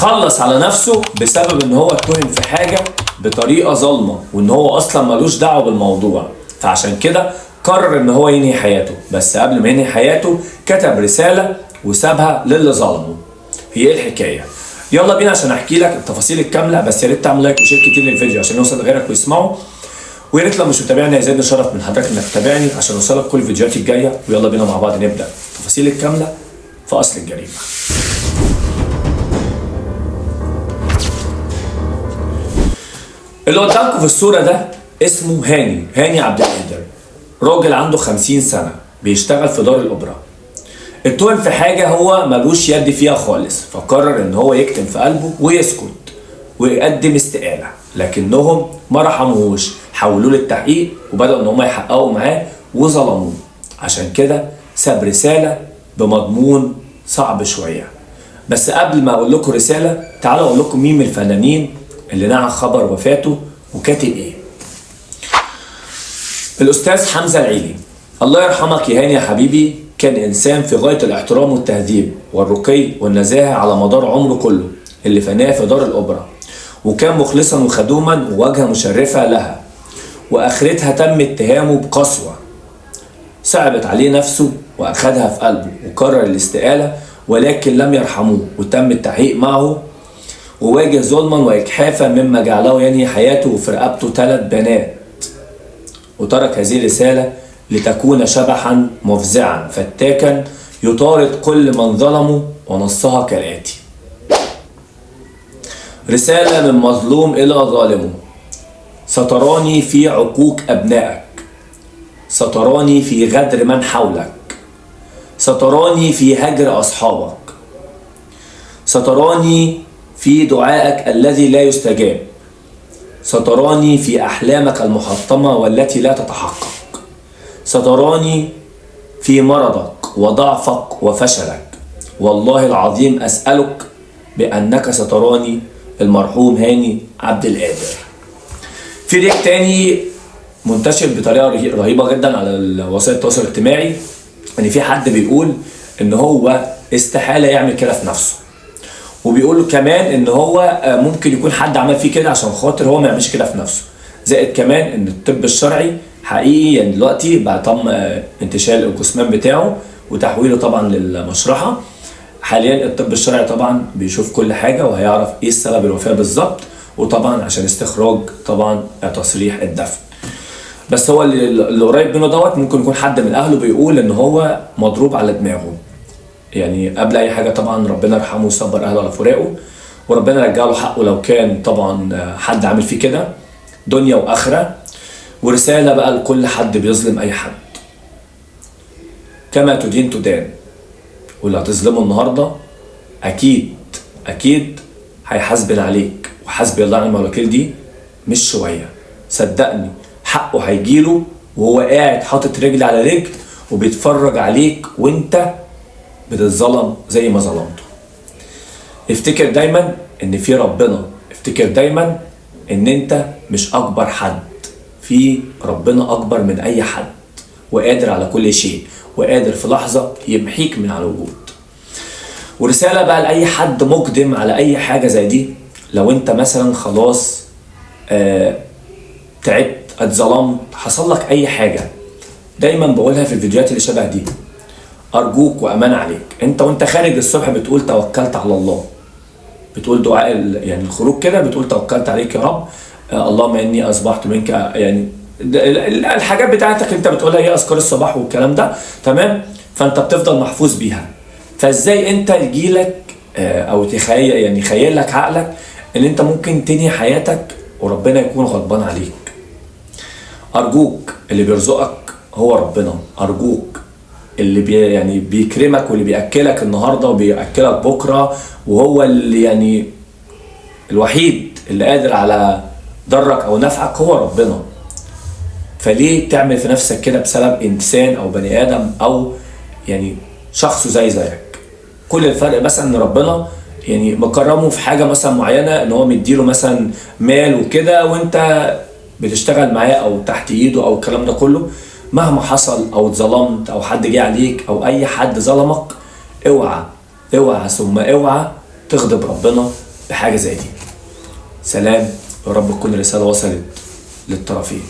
خلص على نفسه بسبب ان هو اتهم في حاجة بطريقة ظالمة وان هو اصلا ملوش دعوة بالموضوع، فعشان كده قرر ان هو ينهي حياته. بس قبل ما ينهي حياته كتب رسالة وسابها للي ظلمه. هي ايه الحكاية؟ يلا بينا عشان احكي لك التفاصيل الكاملة، بس يا ريت تعمل لايك وشير كتير للفيديو عشان يوصل لغيرك ويسمعه. ويا ريت لو مش متابعني هيزيدني شرف من حضرتك انك تتابعني عشان اوصلك كل الفيديوهات الجايه. ويلا بينا مع بعض نبدا التفاصيل الكامله في اصل الجريمه. اللي قدامكم في الصوره ده اسمه هاني عبد القادر، راجل عنده 50 سنه بيشتغل في دار الاوبرا. اتهم في حاجه هو ملوش يد فيها خالص، فقرر ان هو يكتم في قلبه ويسكت ويقدم استقاله، لكنهم ما رحموهوش، حولوه للتحقيق وبدأوا ان هم يحققوا معاه وظلموه. عشان كده ساب رسالة بمضمون صعب شوية. بس قبل ما اقول لكم رسالة، تعالوا اقول لكم مين من الفنانين اللي نعى خبر وفاته وكاتب ايه. الاستاذ حمزة العيلي، الله يرحمك يا هاني يا حبيبي، كان انسان في غاية الاحترام والتهذيب والرقي والنزاهة على مدار عمره كله اللي فناه في دار الاوبرا، وكان مخلصا وخدوما وواجهة مشرفة لها، واخرتها تم اتهامه بقسوة صعبت عليه نفسه واخدها في قلبه وقرر الاستقالة، ولكن لم يرحموه وتم التحقيق معه وواجه ظلما واجحافا مما جعله ينهي حياته وفي رقبته 3 بنات. وترك هذه الرسالة لتكون شبحا مفزعا فتاكا يطارد كل من ظلمه، ونصها كالآتي: رسالة من مظلوم إلى ظالمه. ستراني في عقوق أبنائك، ستراني في غدر من حولك، ستراني في هجر أصحابك، ستراني في دعائك الذي لا يستجاب، ستراني في أحلامك المحطمة والتي لا تتحقق، ستراني في مرضك وضعفك وفشلك. والله العظيم أسألك بأنك ستراني. المرحوم هاني عبد القادر. في ليك تاني منتشر بطريقه رهيبه جدا على وسائل التواصل الاجتماعي، ان في حد بيقول ان هو استحاله يعمل كده في نفسه، وبيقول كمان ان هو ممكن يكون حد عمل فيه كده عشان خاطر هو ما يعملش كده في نفسه. زائد كمان ان الطب الشرعي حقيقي يعني دلوقتي بقى تم انتشال الجثمان بتاعه وتحويله طبعا للمشرحه. حاليا الطب الشرعي طبعا بيشوف كل حاجه وهيعرف ايه السبب الوفاه بالظبط، وطبعا عشان استخراج طبعا تصريح الدفن. بس هو اللي قريب منه دوت ممكن يكون حد من اهله بيقول ان هو مضروب على دماغه. يعني قبل اي حاجه طبعا ربنا يرحمه ويصبر اهله على فراقه، وربنا يرجع له حقه لو كان طبعا حد عامل فيه كده دنيا واخره. ورساله بقى لكل حد بيظلم اي حد: كما تدين تدان. واللي هتظلمه النهارده اكيد هيحاسبن عليك، وحسبي الله ونعم الوكيل دي مش شويه. صدقني حقه هيجيله وهو قاعد حاطط رجل على رجل وبيتفرج عليك وانت بتتظلم زي ما ظلمته. افتكر دايما ان في ربنا، افتكر دايما ان انت مش اكبر حد، في ربنا اكبر من اي حد وقادر على كل شيء، وقادر في لحظة يمحيك من على الوجود. ورسالة بقى لأي حد مقدم على أي حاجة زي دي: لو أنت مثلا خلاص تعبت، اتظلمت، حصل لك أي حاجة، دايما بقولها في الفيديوهات اللي شبه دي: أرجوك وأمان عليك، أنت وأنت خارج الصبح بتقول توكلت على الله، بتقول دعاء يعني الخروج كده، بتقول توكلت عليك يا رب، اللهم إني أصبحت منك، يعني الحاجات بتاعتك انت بتقولها هي اذكار الصباح والكلام ده، تمام؟ فانت بتفضل محفوظ بيها. فازاي انت يجيلك او تخيل، يعني يخيل لك عقلك ان انت ممكن تنهي حياتك وربنا يكون غضبان عليك؟ ارجوك، اللي بيرزقك هو ربنا، ارجوك اللي يعني بيكرمك واللي بياكلك النهارده وبياكلك بكره، وهو اللي يعني الوحيد اللي قادر على ضرك او نفعك هو ربنا. فليه تعمل في نفسك كده بسبب انسان او بني ادم او يعني شخص زيك؟ كل الفرق مثلا ان ربنا يعني مكرمه في حاجه مثلا معينه، ان هو مديله مثلا مال وكده، وانت بتشتغل معاه او تحت ايده او الكلام ده كله. مهما حصل او اتظلمت او حد جه عليك او اي حد ظلمك، اوعى ثم اوعى تغضب ربنا بحاجة زي دي. سلام، يا رب تكون الرسالة وصلت للطرفين.